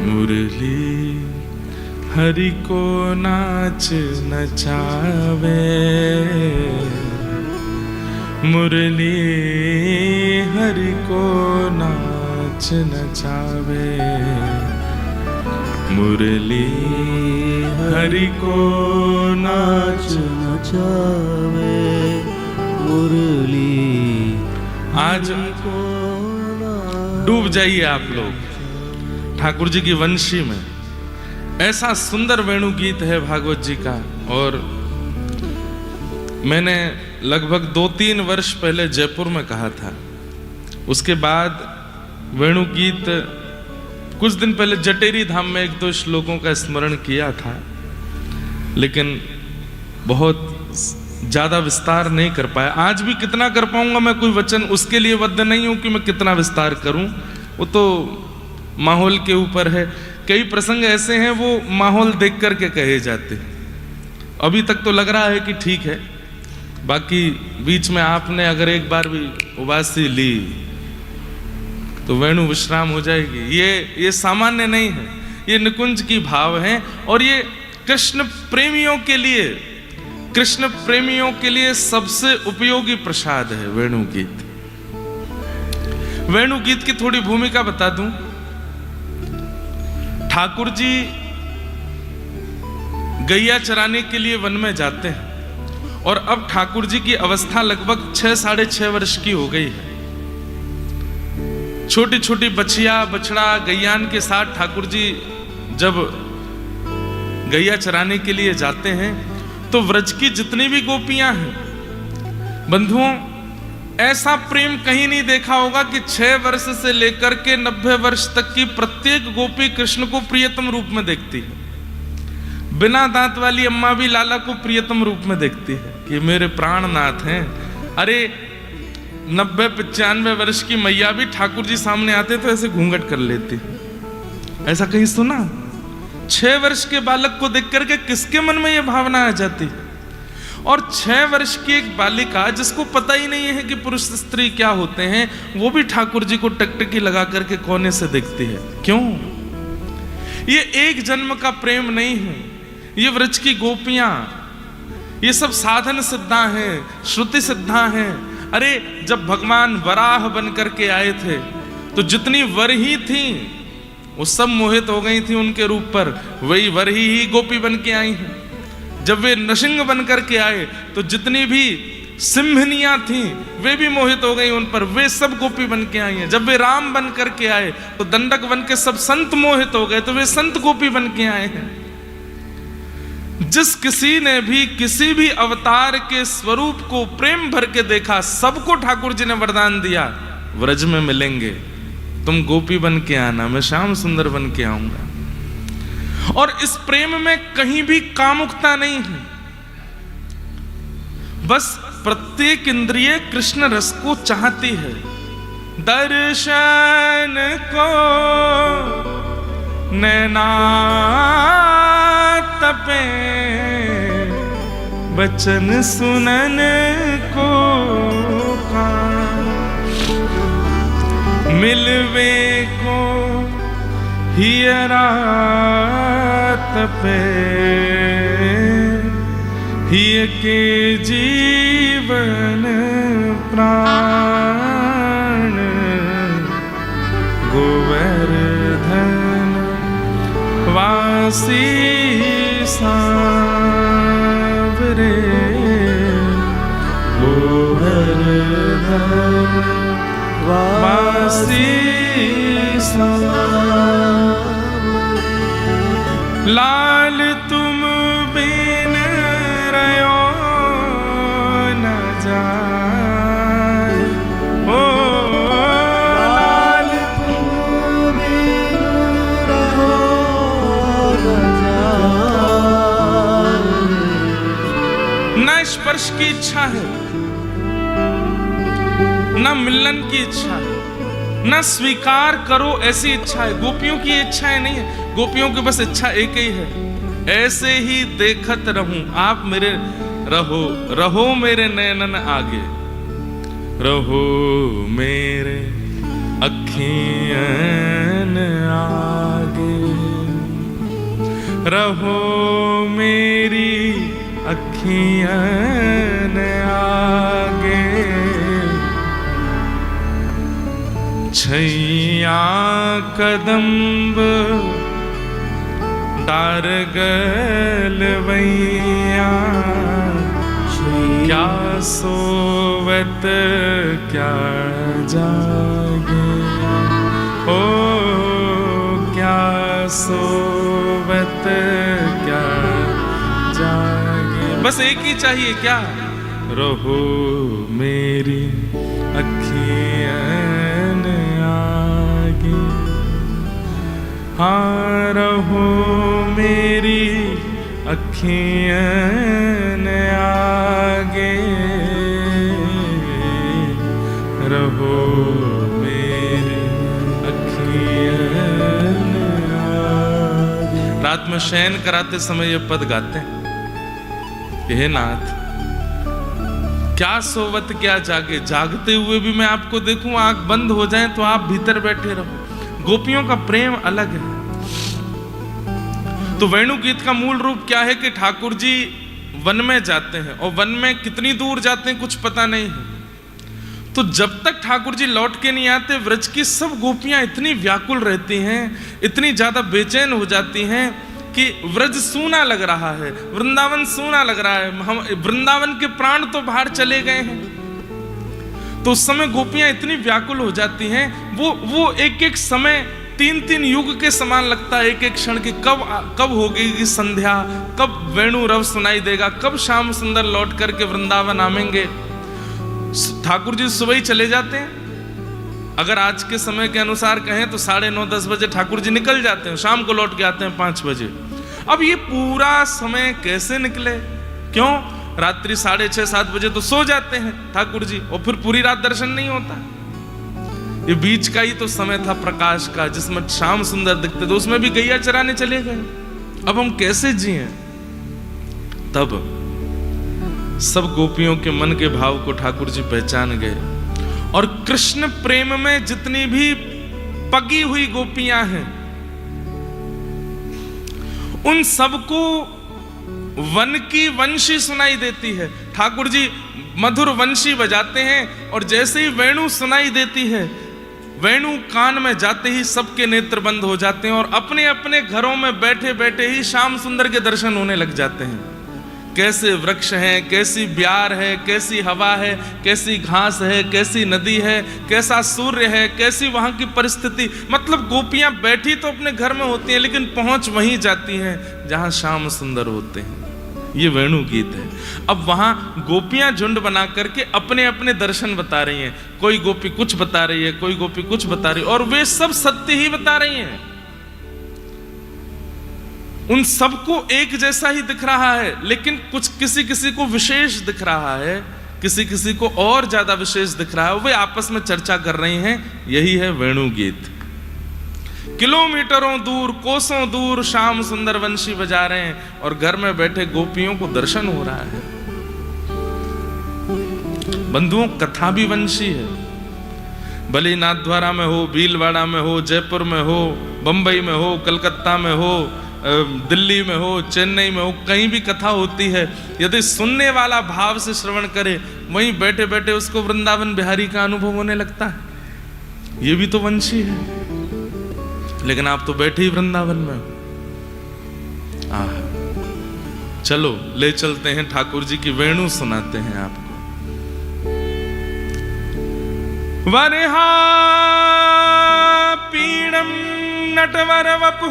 मुरली हरि को नाच नचावे, मुरली हरि को नाच नचावे, मुरली हरि को नाच नचावे, मुरली आज डूब जाइए आप लोग ठाकुर जी की वंशी में। ऐसा सुंदर वेणु गीत है भागवत जी का। और मैंने लगभग 2-3 वर्ष पहले जयपुर में कहा था। उसके बाद वेणु गीत कुछ दिन पहले जटेरी धाम में 1-2 श्लोकों का स्मरण किया था, लेकिन बहुत ज्यादा विस्तार नहीं कर पाया। आज भी कितना कर पाऊंगा मैं कोई वचन उसके लिए बद्ध नहीं हूं कि मैं कितना विस्तार करूं, वो तो माहौल के ऊपर है। कई प्रसंग ऐसे हैं वो माहौल देख करके कहे जाते हैं। अभी तक तो लग रहा है कि ठीक है, बाकी बीच में आपने अगर एक बार भी उबासी ली तो वेणु विश्राम हो जाएगी। ये सामान्य नहीं है, ये निकुंज की भाव है। और ये कृष्ण प्रेमियों के लिए सबसे उपयोगी प्रसाद है वेणु गीत। वेणु गीत की थोड़ी भूमिका बता दूं। ठाकुर जी गैया चराने के लिए वन में जाते हैं और अब ठाकुर जी की अवस्था लगभग 6-6.5 वर्ष की हो गई है। छोटी छोटी बछिया बछड़ा गैयान के साथ ठाकुर जी जब गैया चराने के लिए जाते हैं तो व्रज की जितनी भी गोपियां हैं, बंधुओं, ऐसा प्रेम कहीं नहीं देखा होगा कि 6 वर्ष से लेकर के 90 वर्ष तक की प्रत्येक गोपी कृष्ण को प्रियतम रूप में देखती है। बिना दांत वाली अम्मा भी लाला को प्रियतम रूप में देखती है कि मेरे प्राणनाथ हैं। अरे 90-95 वर्ष की मैया भी ठाकुर जी सामने आते तो ऐसे घूंघट कर लेती। ऐसा कहीं सुना? 6 वर्ष के बालक को देख करके किसके मन में यह भावना आ जाती है? और 6 वर्ष की एक बालिका जिसको पता ही नहीं है कि पुरुष स्त्री क्या होते हैं, वो भी ठाकुर जी को टकटकी लगा करके कोने से देखती है। क्यों? ये एक जन्म का प्रेम नहीं है। ये व्रज की गोपियां, ये सब साधन सिद्धा हैं, श्रुति सिद्धा हैं। अरे जब भगवान वराह बन करके आए थे तो जितनी वरही थी वो सब मोहित हो गई थी उनके रूप पर। वही वरही ही गोपी बन के आई हैं। जब वे नृसिंह बन करके आए तो जितनी भी सिंहनियां थीं वे भी मोहित हो गई उन पर, वे सब गोपी बन के आई हैं। जब वे राम बन करके आए तो दंडक बन के सब संत मोहित हो गए, तो वे संत गोपी बन के आए हैं। जिस किसी ने भी किसी भी अवतार के स्वरूप को प्रेम भर के देखा, सबको ठाकुर जी ने वरदान दिया, व्रज में मिलेंगे, तुम गोपी बन के आना, मैं श्याम सुंदर बन के आऊंगा। और इस प्रेम में कहीं भी कामुकता नहीं है। बस प्रत्येक इंद्रिय कृष्ण रस को चाहती है। दर्शन को नैना तपे, बचन सुनन को कान, मिलवे को हियरा तपे, हिय के जीवन प्राण, गोवर्धन वासी सांवरे, गोवर्धन वासी लाल तुम बिन रयो न जाए, ओ लाल तुम बिन रहो न जाए। न स्पर्श की इच्छा है, न मिलन की इच्छा है, न स्वीकार करो ऐसी इच्छा है। गोपियों की इच्छाएं नहीं है, गोपियों की बस इच्छा एक ही है, ऐसे ही देखत रहूं, आप मेरे रहो मेरे नैनन आगे, रहो मेरे अखियन आगे। रहो मेरी अखियन आगे, छैया कदम्ब डारगलवैया, क्या सोवत क्या जागे, ओ क्या सोवत क्या जागे। बस एक ही चाहिए, क्या? रहो मेरी अखियन आगे, हाँ रहो मेरी अखियन आगे, रहो मेरी अखियन आगे। रात में शयन कराते समय ये पद गाते हैं, हे नाथ क्या सोवत क्या जागे, जागते हुए भी मैं आपको देखूं, आंख बंद हो जाए तो आप भीतर बैठे रहो। गोपियों का प्रेम अलग है। तो वेणु गीत का मूल रूप क्या है कि ठाकुर जी वन में जाते हैं, और वन में कितनी दूर जाते हैं कुछ पता नहीं है। तो जब तक ठाकुर जी लौट के नहीं आते, व्रज की सब गोपियां इतनी व्याकुल रहती हैं, इतनी ज्यादा बेचैन हो जाती हैं कि व्रज सूना लग रहा है, वृंदावन सूना लग रहा है, हम वृंदावन के प्राण तो बाहर चले गए हैं। तो उस समय गोपियां इतनी व्याकुल हो जाती हैं, वो एक एक समय 3-3 युग के समान लगता है, एक एक क्षण की कब होगी संध्या, कब वेणु रव सुनाई देगा, कब श्याम सुंदर लौट करके वृंदावन आवेंगे। ठाकुर जी सुबह ही चले जाते हैं, अगर आज के समय के अनुसार कहें तो 9:30-10 बजे ठाकुर जी निकल जाते हैं, शाम को लौट के आते हैं 5 बजे। अब ये पूरा समय कैसे निकले? क्यों? रात्रि 6:30-7 बजे तो सो जाते हैं ठाकुर जी, और फिर पूरी रात दर्शन नहीं होता। ये बीच का ही तो समय था प्रकाश का, जिसमें श्याम सुंदर दिखते थे, उसमें भी गैया चराने चले गए। अब हम कैसे जिए? तब सब गोपियों के मन के भाव को ठाकुर जी पहचान गए, और कृष्ण प्रेम में जितनी भी पगी हुई गोपियां हैं, उन सबको वन की वंशी सुनाई देती है। ठाकुर जी मधुर वंशी बजाते हैं, और जैसे ही वेणु सुनाई देती है, वेणु कान में जाते ही सबके नेत्र बंद हो जाते हैं, और अपने अपने घरों में बैठे बैठे ही श्याम सुंदर के दर्शन होने लग जाते हैं। कैसे वृक्ष हैं, कैसी ब्यार है, कैसी हवा है, कैसी घास है, कैसी नदी है, कैसा सूर्य है, कैसी वहां की परिस्थिति। मतलब गोपियां बैठी तो अपने घर में होती हैं, लेकिन पहुंच वहीं जाती हैं जहां श्याम सुंदर होते हैं। ये वेणु गीत है। अब वहां गोपियां झुंड बना करके अपने अपने दर्शन बता रही हैं, कोई गोपी कुछ बता रही है, कोई गोपी कुछ बता रही है, और वे सब सत्य ही बता रही हैं। उन सबको एक जैसा ही दिख रहा है, लेकिन कुछ किसी किसी को विशेष दिख रहा है, किसी किसी को और ज्यादा विशेष दिख रहा है। वे आपस में चर्चा कर रही हैं। यही है वेणु गीत। किलोमीटरों दूर, कोसों दूर श्याम सुंदर वंशी बजा रहे हैं, और घर में बैठे गोपियों को दर्शन हो रहा है। बंधुओं, कथा भी वंशी है। भले नाथद्वारा में हो, भीलवाड़ा में हो, जयपुर में हो, बंबई में हो, कलकत्ता में हो, दिल्ली में हो, चेन्नई में हो, कहीं भी कथा होती है, यदि सुनने वाला भाव से श्रवण करे, वहीं बैठे बैठे उसको वृंदावन बिहारी का अनुभव होने लगता है। ये भी तो वंशी है। लेकिन आप तो बैठे ही वृंदावन में हो। चलो ले चलते हैं, ठाकुर जी की वेणु सुनाते हैं आपको। वरहा पीड़म नटवर वपु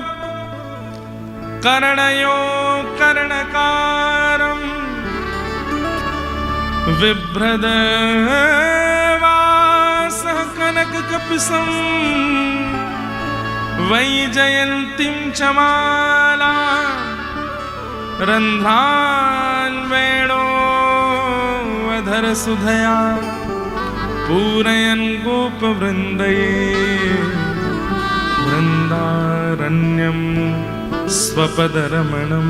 कर्णयो कर्णकारम विभ्रदवास कनक कपिसं वैजयन्तीं चमाला रन्ध्रान् वेणोऽधर सुधया पूरयन् गोपवृन्दैः वृन्दारण्यं स्वपदरमणं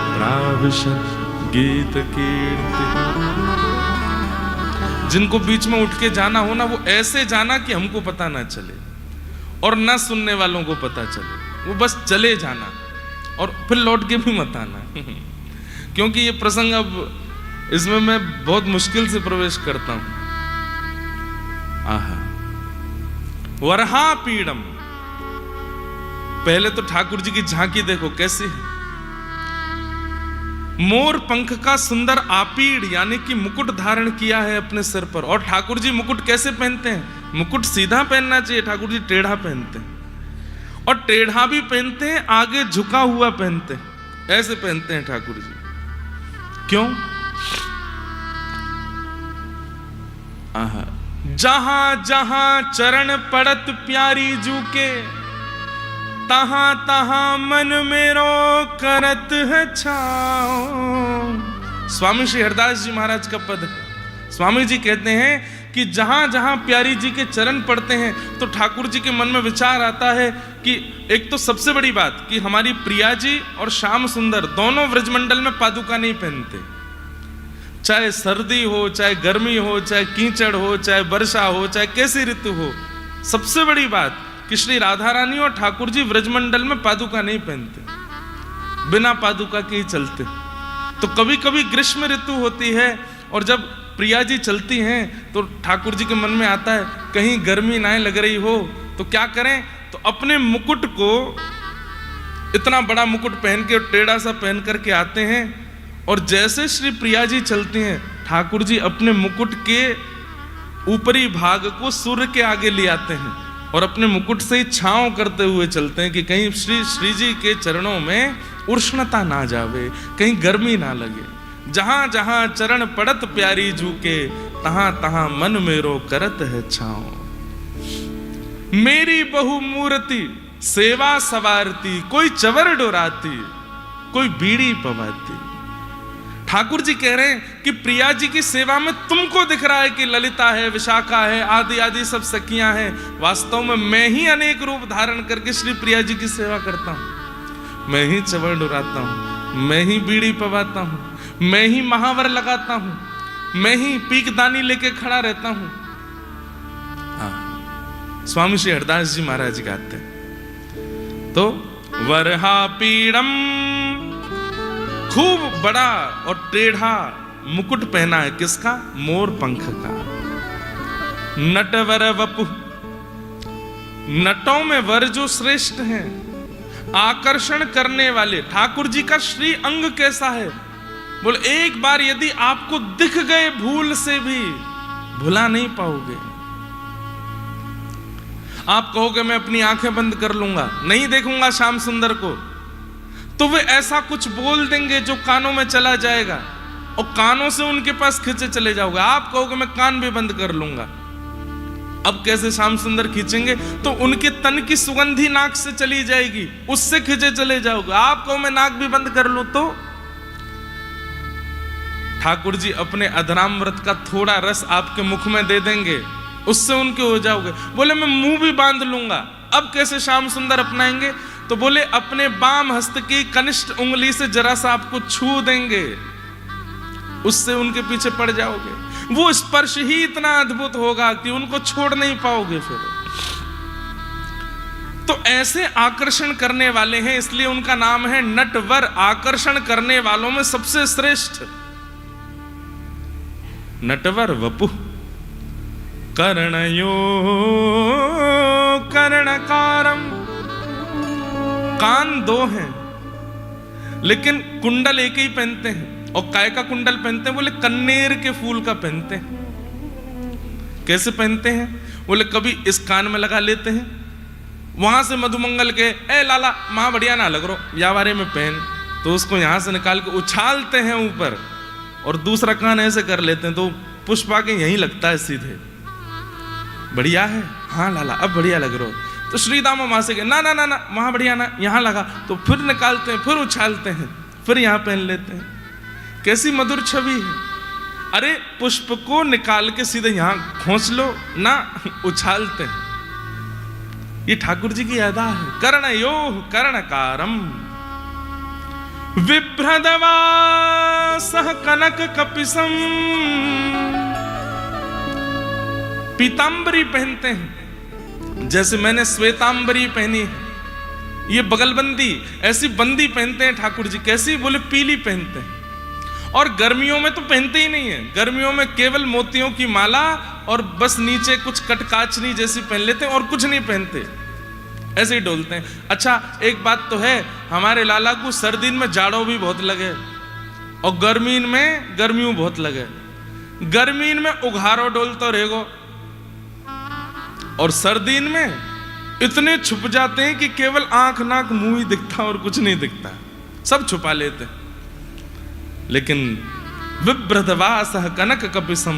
प्राविशत् गीतकीर्ति। जिनको बीच में उठ के जाना हो ना, वो ऐसे जाना कि हमको पता ना चले और ना सुनने वालों को पता चले, वो बस चले जाना। और फिर लौट के भी मत आना क्योंकि ये प्रसंग अब इसमें मैं बहुत मुश्किल से प्रवेश करता हूं। आहा, वरहा पीड़म। पहले तो ठाकुर जी की झांकी देखो कैसी है। मोर पंख का सुंदर आपीड़ यानी कि मुकुट धारण किया है अपने सिर पर। और ठाकुर जी मुकुट कैसे पहनते हैं? मुकुट सीधा पहनना चाहिए, ठाकुर जी टेढ़ा पहनते हैं। और टेढ़ा भी पहनते हैं, आगे झुका हुआ पहनते हैं, ऐसे पहनते हैं ठाकुर जी। क्यों? आहा, जहां जहां चरण पड़त प्यारी जू के, तहां तहां मन मेरो करत है छाओ। स्वामी श्री हरदास जी महाराज का पद है। स्वामी जी कहते हैं कि जहां जहां प्यारी जी के चरण पड़ते हैं तो ठाकुर जी के मन में विचार आता है कि एक तो सबसे बड़ी बात कि हमारी प्रिया जी और श्याम सुंदर दोनों व्रजमंडल में पादुका नहीं पहनते। चाहे सर्दी हो, चाहे गर्मी हो, चाहे कीचड़ हो, चाहे वर्षा हो, चाहे कैसी ऋतु हो, सबसे बड़ी बात कि श्री राधा रानी और ठाकुर जी व्रजमंडल में पादुका नहीं पहनते, बिना पादुका के ही चलते। तो कभी कभी ग्रीष्म ऋतु होती है और जब प्रिया जी चलती हैं तो ठाकुर जी के मन में आता है कहीं गर्मी ना लग रही हो तो क्या करें, तो अपने मुकुट को, इतना बड़ा मुकुट पहन के टेढ़ा सा पहन करके आते हैं। और जैसे श्री प्रिया जी चलती हैं, ठाकुर जी अपने मुकुट के ऊपरी भाग को सूर्य के आगे ले आते हैं और अपने मुकुट से ही छांव करते हुए चलते हैं कि कहीं श्री जी के चरणों में उष्णता ना जावे, कहीं गर्मी ना लगे। जहां जहां चरण पड़त प्यारी जू के, तहां तहां मन मेरो करत है छांव। मेरी बहु मूर्ति सेवा सवारती, कोई चवर डोराती, कोई बीड़ी पवाती। ठाकुर जी कह रहे हैं कि प्रिया जी की सेवा में तुमको दिख रहा है कि ललिता है, विशाखा है, आदि आदि सब सखियां हैं। वास्तव में मैं ही अनेक रूप धारण करके श्री प्रिया जी की सेवा करता हूं। मैं ही चवर डुराता हूं, मैं ही बीड़ी पवाता हूं, मैं ही महावर लगाता हूं, मैं ही पीकदानी लेके खड़ा रहता हूं। स्वामी श्री हरदास जी महाराज गाते हैं तो वरहा पीड़म, खूब बड़ा और टेढ़ा मुकुट पहना है। किसका? मोर पंख का। नटवर वपु, नटों में वर जो श्रेष्ठ हैं, आकर्षण करने वाले। ठाकुर जी का श्री अंग कैसा है? बोले एक बार यदि आपको दिख गए भूल से भी भुला नहीं पाओगे। आप कहोगे मैं अपनी आंखें बंद कर लूंगा, नहीं देखूंगा श्याम सुंदर को, तो वे ऐसा कुछ बोल देंगे जो कानों में चला जाएगा और कानों से उनके पास खींचे चले जाओगे। आप कहोगे मैं कान भी बंद कर लूंगा। अब कैसे श्याम सुंदर खींचेंगे? तो उनके तन की सुगंधी नाक से चली जाएगी, उससे खींचे चले जाओगे। आप कहो मैं नाक भी बंद कर लूं तो ठाकुर जी अपने अधरामृत का थोड़ा रस आपके मुख में दे देंगे, उससे उनके हो जाओगे। बोले मैं मुंह भी बांध लूंगा। अब कैसे श्याम सुंदर अपनाएंगे? तो बोले अपने बाम हस्त की कनिष्ठ उंगली से जरा सा आपको छू देंगे, उससे उनके पीछे पड़ जाओगे। वो स्पर्श ही इतना अद्भुत होगा कि उनको छोड़ नहीं पाओगे फिर। तो ऐसे आकर्षण करने वाले हैं, इसलिए उनका नाम है नटवर। आकर्षण करने वालों में सबसे श्रेष्ठ नटवर वपु। कर्णयो कर्णकारम, कान दो हैं लेकिन कुंडल एक ही पहनते हैं। और काय का कुंडल पहनते हैं? बोले कन्नेर के फूल का पहनते हैं। कैसे पहनते हैं? बोले कभी इस कान में लगा लेते हैं, वहां से मधुमंगल के ए लाला मां बढ़िया ना लग रो या बारे में पहन, तो उसको यहां से निकाल के उछालते हैं ऊपर और दूसरा कान ऐसे कर लेते हैं तो पुष्प आके यहीं लगता है सीधे। बढ़िया है, हाँ लाला अब बढ़िया लग रहा हो। तो श्रीदामा मां से ना ना ना ना वहां बढ़िया ना, यहां लगा, तो फिर निकालते हैं, फिर उछालते हैं, फिर यहां पहन लेते हैं। कैसी मधुर छवि है। अरे पुष्प को निकाल के सीधे यहां खोंच लो ना, उछालते हैं। ये ठाकुर जी की अदा है। कर्णयो कर्णकारम विभ्रदवा सह कनक कपिसम, पीतांबरी पहनते हैं। जैसे मैंने श्वेतांबरी पहनी है, ये बगलबंदी, ऐसी बंदी पहनते हैं ठाकुर जी। कैसी? बोले पीली पहनते हैं। और गर्मियों में तो पहनते ही नहीं है, गर्मियों में केवल मोतियों की माला और बस नीचे कुछ कटकाचनी जैसी पहन लेते हैं और कुछ नहीं पहनते, ऐसे ही डोलते हैं। अच्छा, एक बात तो है, हमारे लाला को सर्दी में जाड़ों भी बहुत लगे और गर्मी में गर्मियों बहुत लगे। गर्मी में उघारो डोलते रहेगो और सर्दी में इतने छुप जाते हैं कि केवल आंख नाक मुंह ही दिखता और कुछ नहीं दिखता, सब छुपा लेते हैं। लेकिन विभ्रतवास कनक कपिसम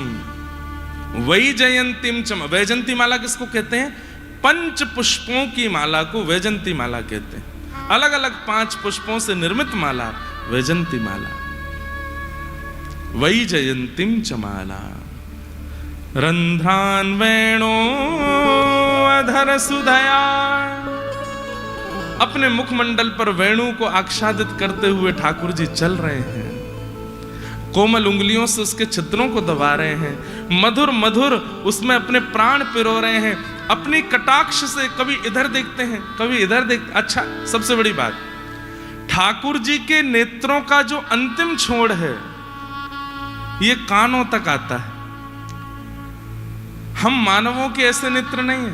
वैजयंतीम चम, वैजंती माला किसको कहते हैं? पंच पुष्पों की माला को वैजंती माला कहते हैं। अलग अलग 5 पुष्पों से निर्मित माला वैजंती माला। वैजयंतीम चमाला रंध्रान वेणो अधर सुधया। अपने मुखमंडल पर वेणु को आच्छादित करते हुए ठाकुर जी चल रहे हैं, कोमल उंगलियों से उसके छिद्रों को दबा रहे हैं, मधुर मधुर उसमें अपने प्राण पिरो रहे हैं। अपनी कटाक्ष से कभी इधर देखते हैं, कभी इधर देखते। अच्छा, सबसे बड़ी बात, ठाकुर जी के नेत्रों का जो अंतिम छोड़ है ये कानों तक आता है। हम मानवों के ऐसे नेत्र नहीं है।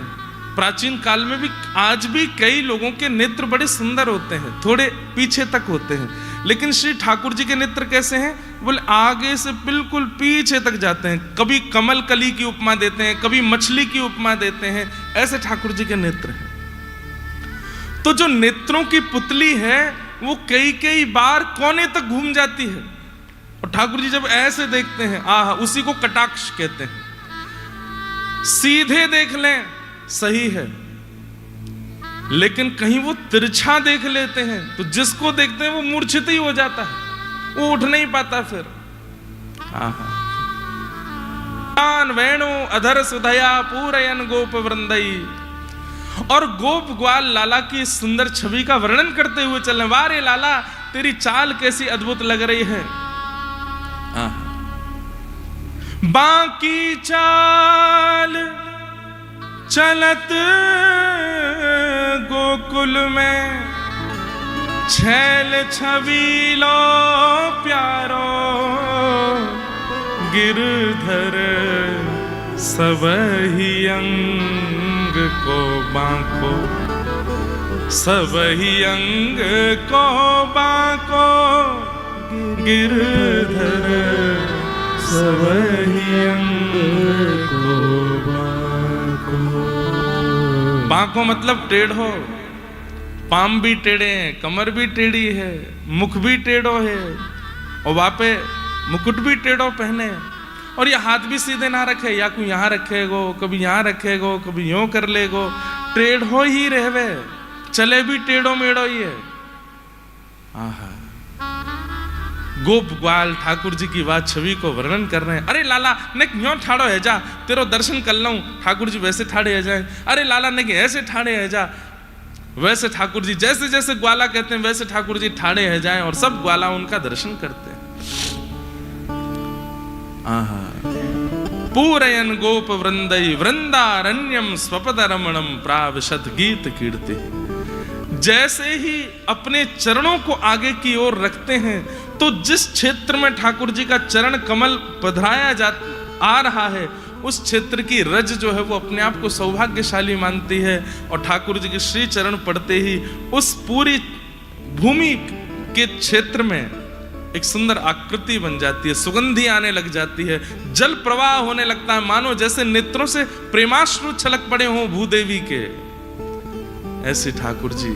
प्राचीन काल में भी, आज भी कई लोगों के नेत्र बड़े सुंदर होते हैं, थोड़े पीछे तक होते हैं, लेकिन श्री ठाकुर जी के नेत्र कैसे हैं? बोले आगे से बिल्कुल पीछे तक जाते हैं। कभी कमल कली की उपमा देते हैं, कभी मछली की उपमा देते हैं, ऐसे ठाकुर जी के नेत्र हैं। तो जो नेत्रों की पुतली है वो कई कई बार कोने तक घूम जाती है और ठाकुर जी जब ऐसे देखते हैं, आह, उसी को कटाक्ष कहते हैं। सीधे देख लें सही है, लेकिन कहीं वो तिरछा देख लेते हैं तो जिसको देखते हैं वो मूर्छित ही हो जाता है, वो उठ नहीं पाता फिर। वेणु अधर सुधया पूरयन गोप वृंदई। और गोप ग्वाल लाला की सुंदर छवि का वर्णन करते हुए चल रहे। वारे लाला, तेरी चाल कैसी अद्भुत लग रही है। बाकी चाल चलत गोकुल में, छैल छबीलो प्यारो गिरधर सबही अंग को बांको, सबही अंग को बांको गिरधर सबही अंग को बांको। बांको मतलब टेढ़ो, पाम भी टेढ़े हैं, कमर भी टेढ़ी है, मुख भी टेढ़ो है और वहां पे मुकुट भी टेढ़ो पहने, और ये हाथ भी सीधे ना रखे, या कोई यहाँ रखेगो, कभी यहाँ रखेगो, कभी यूं कर लेगो, टेढ़ो ही रहवे, चले भी टेढ़ो मेढ़ो ही है। आहा, गोप ग्वाल ठाकुर जी की बात छवि को वर्णन कर रहे हैं। अरे लाला ने क्यों ठाड़ो है जा, तेरो दर्शन कर लूं। ठाकुर जी वैसे ठाड़े है जाए। अरे लाला ने ऐसे ठाड़े है जा, वैसे ठाकुर जी जैसे जैसे ग्वाला कहते हैं वैसे ठाकुर जी ठाड़े है जाए और सब ग्वाला उनका दर्शन करते हैं। आहा, पूरयन गोप वृंदई वृंदारण्यम स्वपद रमणम प्राविशत गीत कीर्ति। जैसे ही अपने चरणों को आगे की ओर रखते हैं तो जिस क्षेत्र में ठाकुर जी का चरण कमल पधराया आ रहा है उस क्षेत्र की रज जो है वो अपने आप को सौभाग्यशाली मानती है और ठाकुर जी के श्री चरण पड़ते ही उस पूरी भूमि के क्षेत्र में एक सुंदर आकृति बन जाती है, सुगंधी आने लग जाती है, जल प्रवाह होने लगता है, मानो जैसे नेत्रों से प्रेमाश्रु छलक पड़े हों भूदेवी के। ऐसे ठाकुर जी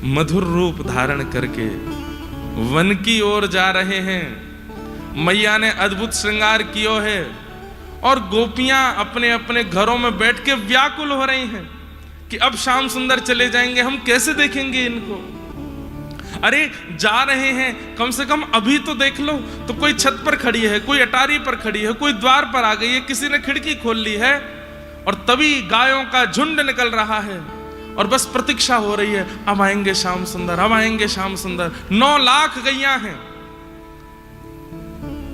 मधुर रूप धारण करके वन की ओर जा रहे हैं। मैया ने अद्भुत श्रृंगार किया है और गोपियां अपने अपने घरों में बैठ के व्याकुल हो रही हैं कि अब श्याम सुंदर चले जाएंगे, हम कैसे देखेंगे इनको। अरे जा रहे हैं, कम से कम अभी तो देख लो। तो कोई छत पर खड़ी है, कोई अटारी पर खड़ी है, कोई द्वार पर आ गई है, किसी ने खिड़की खोल ली है और तभी गायों का झुंड निकल रहा है और बस प्रतीक्षा हो रही है, अब आएंगे श्याम सुंदर, अब आएंगे श्याम सुंदर। 9 लाख गैया हैं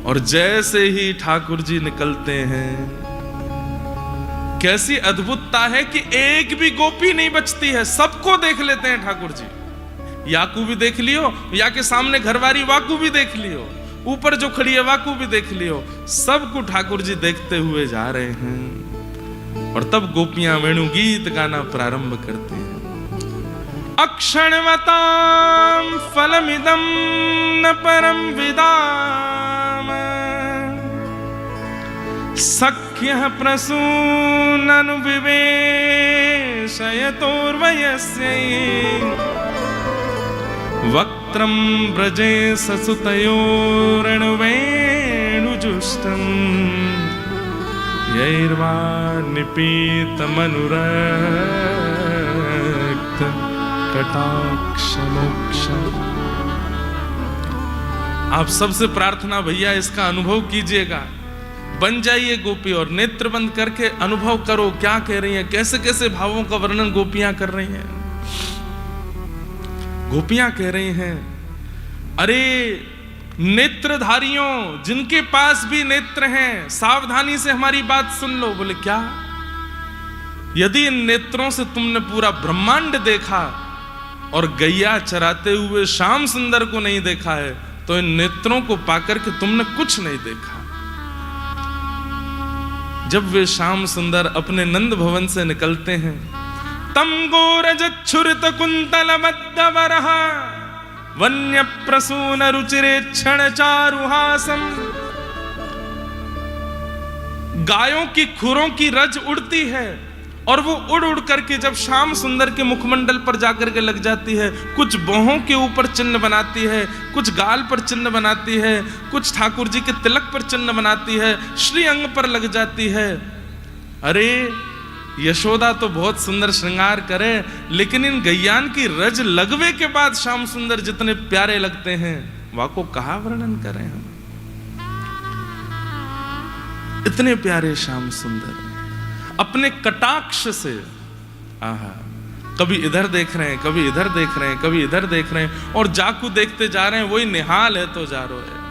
और जैसे ही ठाकुर जी निकलते हैं कैसी अद्भुतता है कि एक भी गोपी नहीं बचती है, सबको देख लेते हैं ठाकुर जी। याकू भी देख लियो, या के सामने घरवारी वाकू भी देख लियो, ऊपर जो खड़ी है वाकू भी देख लियो, सबको ठाकुर जी देखते हुए जा रहे हैं। और तब गोपियां वेणु गीत गाना प्रारंभ करते हैं। अक्षणवतां फलमिदं न परं विदाम, सख्यः प्रसूननु विवेशयतोर्वयस्यै, वक्त्रं व्रजे ससुतयोरणवेणुजुष्टं, यैर्वा निपीतमनुरक्त कटाक्षमोक्षम्। आप सबसे प्रार्थना भैया इसका अनुभव कीजिएगा, बन जाइए गोपी और नेत्र बंद करके अनुभव करो क्या कह रही है, कैसे कैसे भावों का वर्णन गोपियां कर रही हैं। गोपियां कह रही हैं, अरे नेत्रधारियों, जिनके पास भी नेत्र हैं, सावधानी से हमारी बात सुन लो। बोले क्या? यदि इन नेत्रों से तुमने पूरा ब्रह्मांड देखा और गैया चराते हुए श्याम सुंदर को नहीं देखा है, तो इन नेत्रों को पाकर के तुमने कुछ नहीं देखा। जब वे श्याम सुंदर अपने नंद भवन से निकलते हैं, तम गोरजच्छुरित कुंतल मद्दवरः वन्य प्रसून रुचिरे क्षण चारुहासम। गायों की खुरों की रज उड़ती है और वो उड़ उड़ करके जब श्याम सुंदर के मुखमंडल पर जाकर के लग जाती है, कुछ बाहों के ऊपर चिन्ह बनाती है, कुछ गाल पर चिन्ह बनाती है, कुछ ठाकुर जी के तिलक पर चिन्ह बनाती है, श्री अंग पर लग जाती है। अरे यशोदा तो बहुत सुंदर श्रृंगार करे, लेकिन इन गैयान की रज लगवे के बाद श्याम सुंदर जितने प्यारे लगते हैं, वाको कहा वर्णन करें हम। इतने प्यारे श्याम सुंदर अपने कटाक्ष से, आहा, कभी इधर देख रहे हैं, कभी इधर देख रहे हैं, कभी इधर देख रहे हैं, और जाकू देखते जा रहे हैं, वही निहाल है तो जा रहे हैं।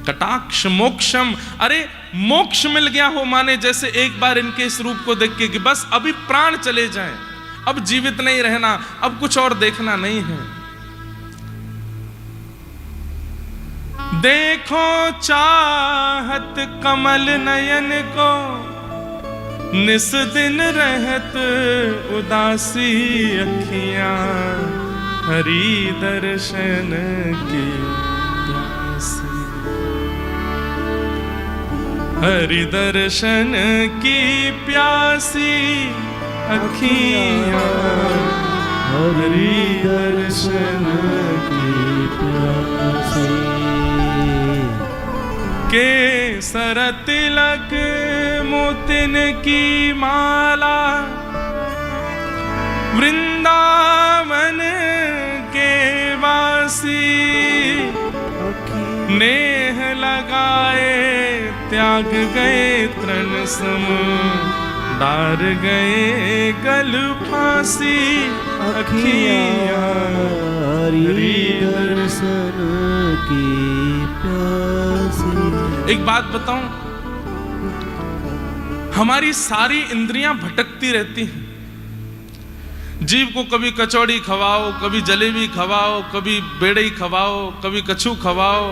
कटाक्ष मोक्षम, अरे मोक्ष मिल गया हो माने जैसे एक बार इनके इस रूप को देख के कि बस अभी प्राण चले जाएं, अब जीवित नहीं रहना, अब कुछ और देखना नहीं है। देखो चाहत कमल नयन को, निस दिन रहत उदासी अखियां, हरि दर्शन की प्यासी, हरि दर्शन की प्यासी अखियां, हरि दर्शन की प्यासी। केसर तिलक मोतिन की माला, वृंदावन के वासी, नेह लगाए त्याग गए तृण सम, डार गए गल फांसी अखियां, हरि दर्शन की प्यासी। एक बात बताऊं, हमारी सारी इंद्रियां भटकती रहती हैं। जीव को कभी कचौड़ी खवाओ, कभी जलेबी खवाओ, कभी बेड़ई खवाओ, कभी कछू खवाओ,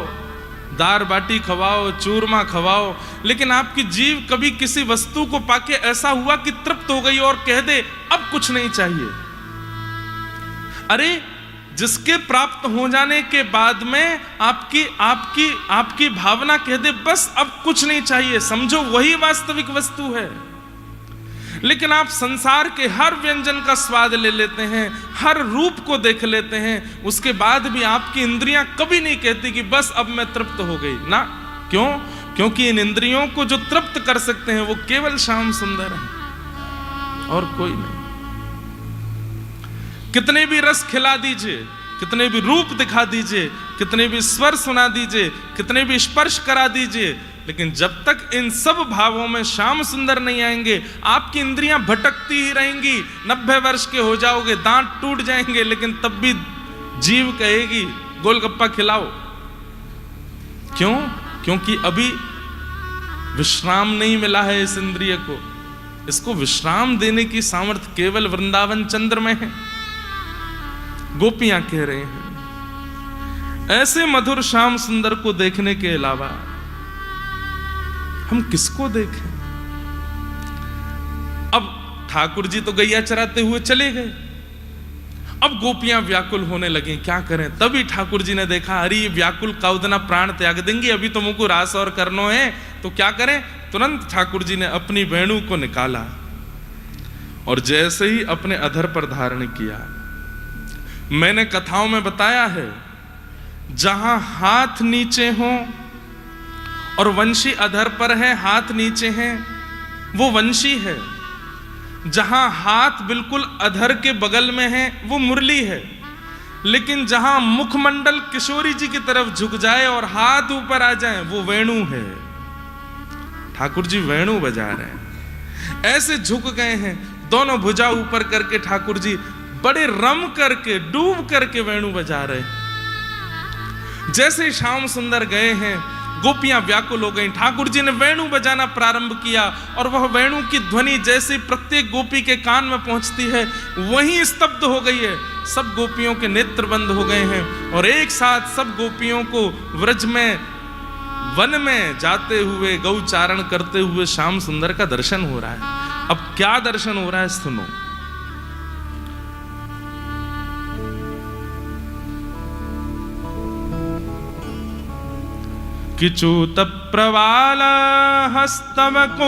दार बाटी खवाओ, चूरमा खवाओ, लेकिन आपकी जीव कभी किसी वस्तु को पाके ऐसा हुआ कि तृप्त हो गई और कह दे अब कुछ नहीं चाहिए। अरे जिसके प्राप्त हो जाने के बाद में आपकी भावना कह दे बस अब कुछ नहीं चाहिए, समझो वही वास्तविक वस्तु है। लेकिन आप संसार के हर व्यंजन का स्वाद ले लेते हैं, हर रूप को देख लेते हैं, उसके बाद भी आपकी इंद्रियां कभी नहीं कहती कि बस अब मैं तृप्त हो गई ना। क्यों? क्योंकि इन इंद्रियों को जो तृप्त कर सकते हैं वो केवल श्याम सुंदर है और कोई नहीं। कितने भी रस खिला दीजिए, कितने भी रूप दिखा दीजिए, कितने भी स्वर सुना दीजिए, कितने भी स्पर्श करा दीजिए, लेकिन जब तक इन सब भावों में श्याम सुंदर नहीं आएंगे, आपकी इंद्रियां भटकती ही रहेंगी। 90 वर्ष के हो जाओगे, दांत टूट जाएंगे, लेकिन तब भी जीव कहेगी गोलगप्पा खिलाओ। क्यों? क्योंकि अभी विश्राम नहीं मिला है इस इंद्रिय को। इसको विश्राम देने की सामर्थ्य केवल वृंदावन चंद्र में है। गोपियां कह रहे हैं ऐसे मधुर श्याम सुंदर को देखने के अलावा हम किसको देखें। अब ठाकुर जी तो गैया चराते हुए चले गए, अब गोपियां व्याकुल होने लगी, क्या करें। तभी ठाकुर जी ने देखा अरे ये व्याकुल काउदना प्राण त्याग देंगी, अभी तो मुझको रास और करनो है, तो क्या करें। तुरंत ठाकुर जी ने अपनी वेणु को निकाला और जैसे ही अपने अधर पर धारण किया, मैंने कथाओं में बताया है जहां हाथ नीचे हो और वंशी अधर पर है, हाथ नीचे हैं, वो वंशी है। जहां हाथ बिल्कुल अधर के बगल में है वो मुरली है। लेकिन जहां मुखमंडल किशोरी जी की तरफ झुक जाए और हाथ ऊपर आ जाए वो वेणु है। ठाकुर जी वेणु बजा रहे हैं, ऐसे झुक गए हैं, दोनों भुजा ऊपर करके ठाकुर जी बड़े रम करके डूब करके वेणु बजा रहे हैं। जैसे श्याम सुंदर गए हैं गोपियां व्याकुल हो गईं। ठाकुर जी ने वेणु बजाना प्रारंभ किया और वह वेणु की ध्वनि जैसे प्रत्येक गोपी के कान में पहुंचती है वहीं स्तब्ध हो गई है। सब गोपियों के नेत्र बंद हो गए हैं और एक साथ सब गोपियों को व्रज में वन में जाते हुए गौचारण करते हुए श्याम सुंदर का दर्शन हो रहा है। अब क्या दर्शन हो रहा है सुनो। किचूत प्रवाल हस्तवकोपलब्ज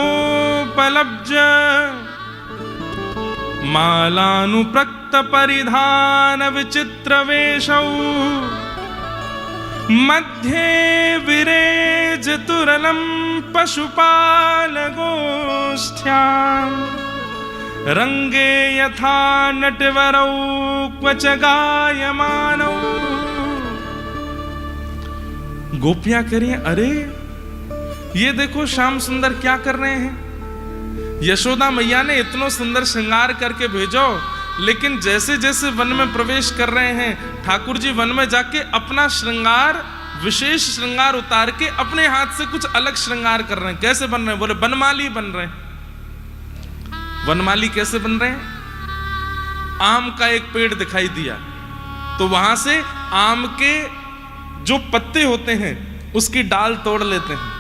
मालानुप्रक्त परिधान विचित्र वेशौ मध्ये विरेज तुरलम पशुपाल गोष्ठ्यां रंगे यथा नटवरौ क्वच गायमानौ। गोपियां कह रही हैं अरे ये देखो श्याम सुंदर क्या कर रहे हैं। यशोदा मैया ने इतना सुंदर श्रृंगार करके भेजो, लेकिन जैसे जैसे वन में प्रवेश कर रहे हैं ठाकुर जी वन में जाके अपना श्रृंगार विशेष श्रृंगार उतार के अपने हाथ से कुछ अलग श्रृंगार कर रहे हैं। कैसे बन रहे हैं? बोले वनमाली बन रहे हैं। वनमाली कैसे बन रहे हैं? आम का एक पेड़ दिखाई दिया तो वहां से आम के जो पत्ते होते हैं उसकी डाल तोड़ लेते हैं,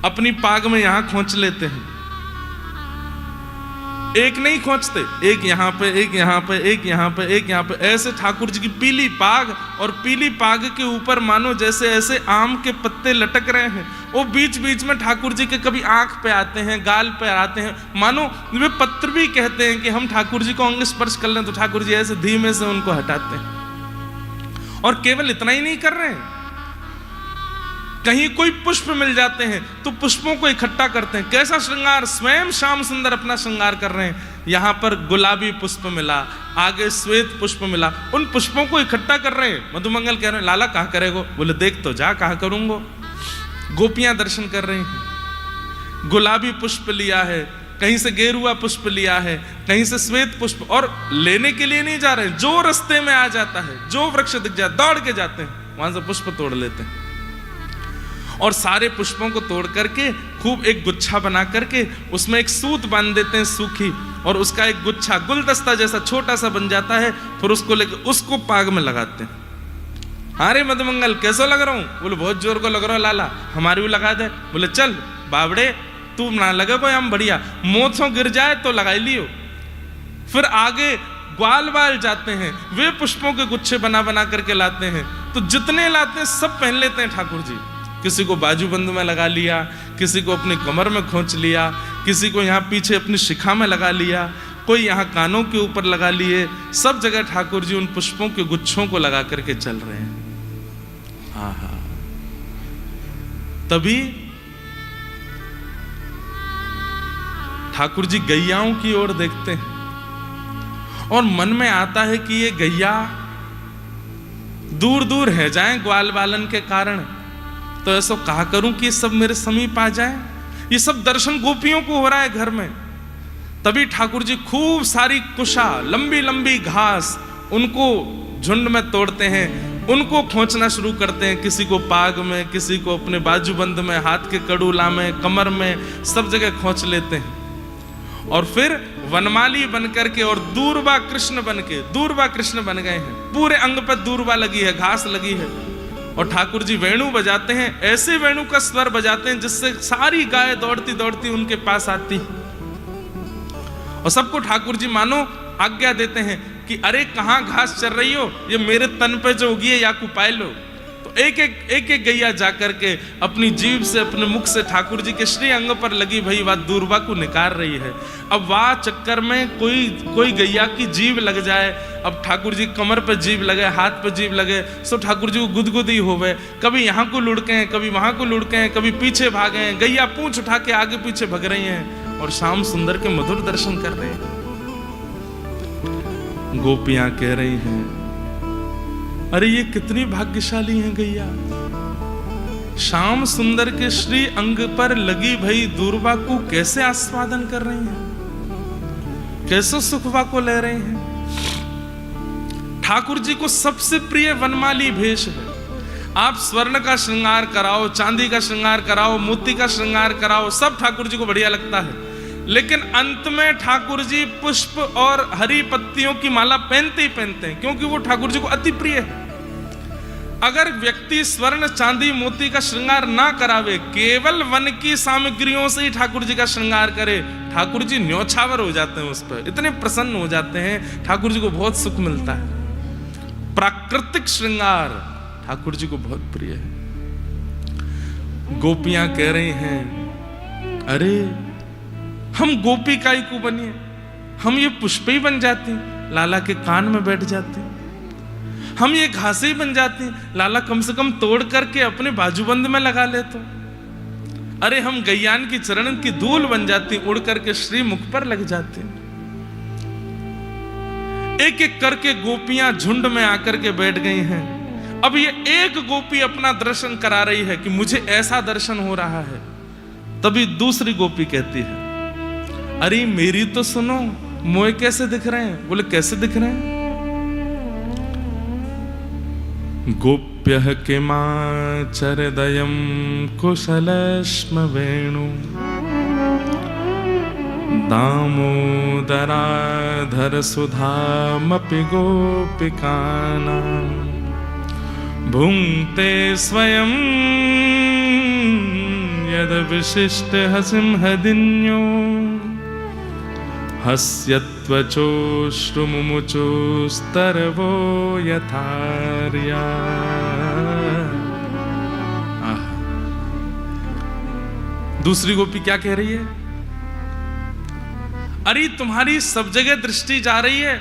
अपनी पाग में यहां खोंच लेते हैं। एक नहीं खोंचते, एक यहां पे, एक यहां पे, एक यहां पे, एक यहां पे, ऐसे ठाकुर जी की पीली पाग और पीली पाग के ऊपर मानो जैसे ऐसे आम के पत्ते लटक रहे हैं। वो बीच बीच में ठाकुर जी के कभी आंख पे आते हैं, गाल पे आते हैं, मानो वे पत्र भी कहते हैं कि हम ठाकुर जी को अंग स्पर्श कर लें तो ठाकुर जी ऐसे धीमे से उनको हटाते हैं। और केवल इतना ही नहीं कर रहे हैं, कहीं कोई पुष्प मिल जाते हैं तो पुष्पों को इकट्ठा करते हैं। कैसा श्रृंगार, स्वयं श्याम सुंदर अपना श्रृंगार कर रहे हैं। यहां पर गुलाबी पुष्प मिला, आगे श्वेत पुष्प मिला, उन पुष्पों को इकट्ठा कर रहे हैं। मधुमंगल कह रहे हैं लाला कहां करेगो? बोले देख तो जा, कहां करूंगो। गोपियां दर्शन कर रही हैं, गुलाबी पुष्प लिया है, कहीं से गेरुआ पुष्प लिया है, कहीं से श्वेत पुष्प, और लेने के लिए नहीं जा रहे हैं, जो रास्ते में आ जाता है, जो वृक्ष दिख जाए दौड़ के जाते हैं, वहां से पुष्प तोड़ लेते हैं और सारे पुष्पों को तोड़ करके खूब एक गुच्छा बना करके उसमें एक सूत बांध देते हैं सूखी, और उसका एक गुच्छा गुलदस्ता जैसा छोटा सा बन जाता है। फिर उसको लेकर उसको पाग में लगाते हैं। अरे मधुमंगल कैसा लग रहा हूं? बोले बहुत जोर को लग रहा हो लाला, हमारी भी लगा दे। बोले चल बावड़े, तू ना लगे कोई, हम बढ़िया मोथों गिर जाए तो लगा लियो। फिर आगे ग्वाल बाल जाते हैं, वे पुष्पों के गुच्छे बना बना करके लाते हैं, तो जितने लाते हैं सब पहन लेते हैं ठाकुर जी। किसी को बाजूबंद में लगा लिया, किसी को अपनी कमर में खोंच लिया, किसी को यहाँ पीछे अपनी शिखा में लगा लिया, कोई यहाँ कानों के ऊपर लगा लिए। सब जगह ठाकुर जी उन पुष्पों के गुच्छों को लगा करके चल रहे हैं। आहा, तभी ठाकुर जी गैयाओं की ओर देखते हैं और मन में आता है कि ये गैया दूर दूर है जाएं ग्वाल बालन के कारण, तो ऐसा कहा करूं कि ये सब मेरे समीप आ जाए। ये सब दर्शन गोपियों को हो रहा है घर में। तभी ठाकुर जी खूब सारी कुशा, लंबी लंबी घास, उनको झुंड में तोड़ते हैं, उनको खोंचना शुरू करते हैं। किसी को पाग में, किसी को अपने बाजूबंद में, हाथ के कड़ूला में, कमर में, सब जगह खोंच लेते हैं। और फिर वनमाली बनकर के और दूर्वा कृष्ण बन गए हैं। पूरे अंग पर दूर्वा लगी है, घास लगी है, और ठाकुर जी वेणु बजाते हैं। ऐसे वेणु का स्वर बजाते हैं जिससे सारी गाय दौड़ती दौड़ती उनके पास आती, और सबको ठाकुर जी मानो आज्ञा देते हैं कि अरे कहाँ घास चर रही हो, ये मेरे तन पे जो उगी है याकू पाए लो। तो एक एक गैया जाकर के अपनी जीभ से, अपने मुख से ठाकुर जी के श्री अंग पर लगी भई वह दूर्वा को निकाल रही है। अब वाह चक्कर में कोई गैया की जीभ लग जाए, अब ठाकुर जी कमर पर जीभ लगे, हाथ पर जीभ लगे, सो ठाकुर जी को गुदगुदी होवे, कभी यहाँ को लुढ़के हैं, कभी वहां को लुढ़के हैं, कभी पीछे भागे हैं, गैया पूंछ उठा के आगे पीछे भग रही हैं और श्याम सुंदर के मधुर दर्शन कर रहे हैं। गोपियां कह रही हैं अरे ये कितनी भाग्यशाली हैं गैया, श्याम सुंदर के श्री अंग पर लगी भई दूर्वा को कैसे आस्वादन कर रही हैं, कैसे सुखवा को ले रहे हैं। ठाकुर जी को सबसे प्रिय वनमाली भेष है। आप स्वर्ण का श्रृंगार कराओ, चांदी का श्रृंगार कराओ, मोती का श्रृंगार कराओ, सब ठाकुर जी को बढ़िया लगता है, लेकिन अंत में ठाकुर जी पुष्प और हरी पत्तियों की माला पहनते ही पहनते हैं, क्योंकि वो ठाकुर जी को अति प्रिय है। अगर व्यक्ति स्वर्ण चांदी मोती का श्रृंगार ना करावे, केवल वन की सामग्रियों से ही ठाकुर जी का श्रृंगार करे, ठाकुर जी न्योछावर हो जाते हैं, उस पर इतने प्रसन्न हो जाते हैं, ठाकुर जी को बहुत सुख मिलता है। प्राकृतिक श्रृंगार ठाकुर जी को बहुत प्रिय है। गोपियां कह रही हैं अरे हम गोपी काई को बनिए, हम ये पुष्प ही बन जाती, लाला के कान में बैठ जाती, हम ये घासे ही बन जाती, लाला कम से कम तोड़ करके अपने बाजूबंद में लगा ले तो, अरे हम गैयान की चरण की धूल बन जाती, उड़ करके श्री मुख पर लग जाती। एक एक करके गोपियां झुंड में आकर के बैठ गई हैं। अब ये एक गोपी अपना दर्शन करा रही है कि मुझे ऐसा दर्शन हो रहा है, तभी दूसरी गोपी कहती है अरे मेरी तो सुनो, मोए कैसे दिख रहे हैं? बोले कैसे दिख रहे हैं? गोप्यः किमाचरदयं कुशलश्म वेणु दामोदराधर सुधामपि गोपिकानां भुङ्क्ते स्वयं यद विशिष्ट हसिंहदिन्यो हस्यत्वचोश्रुमुमुचोस्तरवो यथार्या। दूसरी गोपी क्या कह रही है? अरे तुम्हारी सब जगह दृष्टि जा रही है,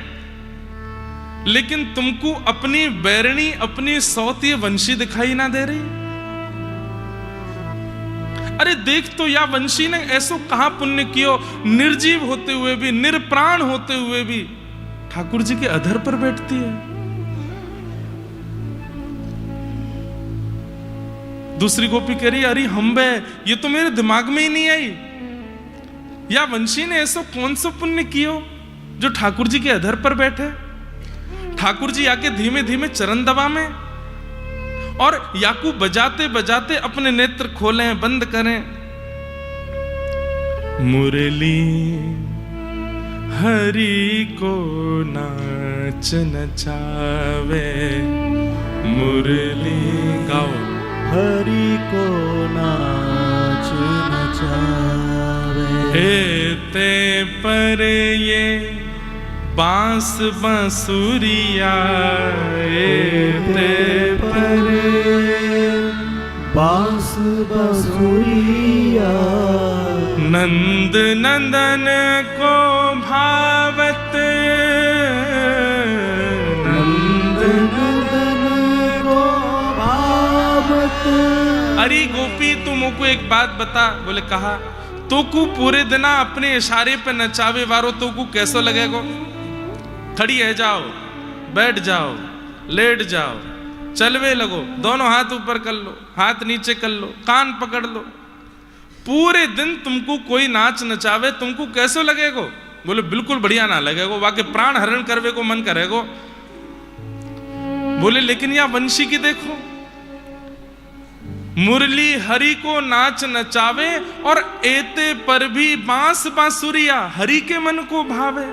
लेकिन तुमको अपनी बैरणी, अपनी सौतीय वंशी दिखाई ना दे रही। अरे देख तो या वंशी ने ऐसो कहां पुण्य कियो, निर्जीव होते हुए भी, निरप्राण होते हुए भी ठाकुर जी के अधर पर बैठती है। दूसरी गोपी कह रही अरे हम्बे, ये तो मेरे दिमाग में ही नहीं आई, या वंशी ने ऐसो कौन सा पुण्य कियो जो ठाकुर जी के अधर पर बैठे। ठाकुर जी आके धीमे धीमे चरण दबा में और याकू बजाते बजाते अपने नेत्र खोलें, बंद करें। मुरली हरि को नाच नचावे, मुरली गाओ। हरि को नाच नचावे, एते पर ये बांस बांसुरिया, एते पर बांस बांसुरिया, नंद नंदन को भावत, नंद नंदन को भावत। अरे गोपी तुम को एक बात बता। बोले कहा तो को पूरे दिना अपने इशारे पे नचावे वारो तो को कैसो लगेगो? खड़ी है जाओ, बैठ जाओ, लेट जाओ, चलवे लगो, दोनों हाथ ऊपर कर लो, हाथ नीचे कर लो, कान पकड़ लो, पूरे दिन तुमको कोई नाच नचावे तुमको कैसो लगेगो? बोले बिल्कुल बढ़िया ना लगेगो, वाके प्राण हरण करवे को मन करेगो। बोले लेकिन या वंशी की देखो, मुरली हरि को नाच नचावे और एते पर भी बांस बांसुरिया हरि के मन को भावे।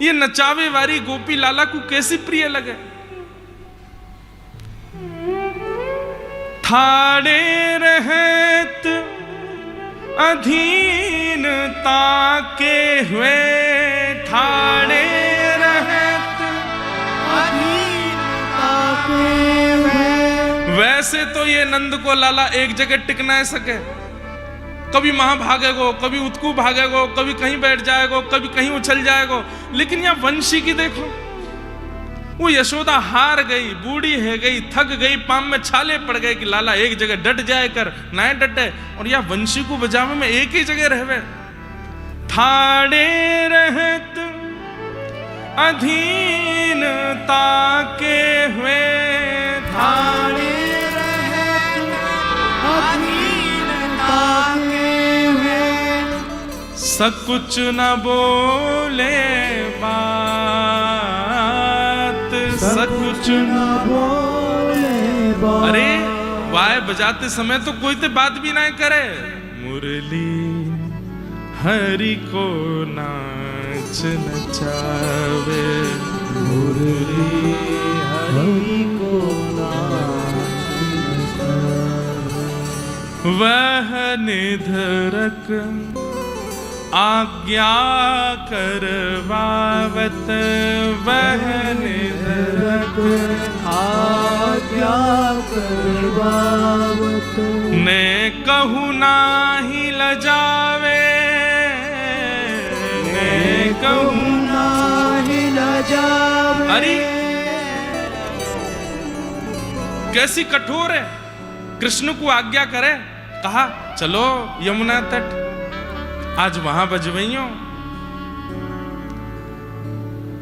ये नचावे वाली गोपी लाला को कैसी प्रिय लगे। थाड़े रहत अधीनता के हुए, ठाणे रहत अधीनता के हुए। वैसे तो ये नंद को लाला एक जगह टिक ना सके, कभी वहां भागेगो, कभी उत्कू भागेगो, कभी कहीं बैठ जाएगो, कभी कहीं उछल जाएगो। लेकिन यहाँ वंशी की देखो, वो यशोदा हार गई, बूढ़ी है गई, थक गई, पाम में छाले पड़ गए कि लाला एक जगह डट जाए कर, ना डटे। और यह वंशी को बजावे में एक ही जगह रहवे। थाड़े रहत अधीनता के हुए, थाड़े रहत अधीनता के हुए। सकुच न बोले सकुच न बोले बात। अरे वाय बजाते समय तो कोई तो बात भी ना करे। मुरली हरि को नाच नचावे, मुरली हरि को नाच नचावे। वह निधरक आज्ञा करवावत, वह निधरक आज्ञा करवावत। ने कहू नाही लजावे, ने कहू नाही लजावे। अरे कैसी कठोर है। कृष्ण को आज्ञा करे, कहा चलो यमुना तट, आज वहां बजवइयो।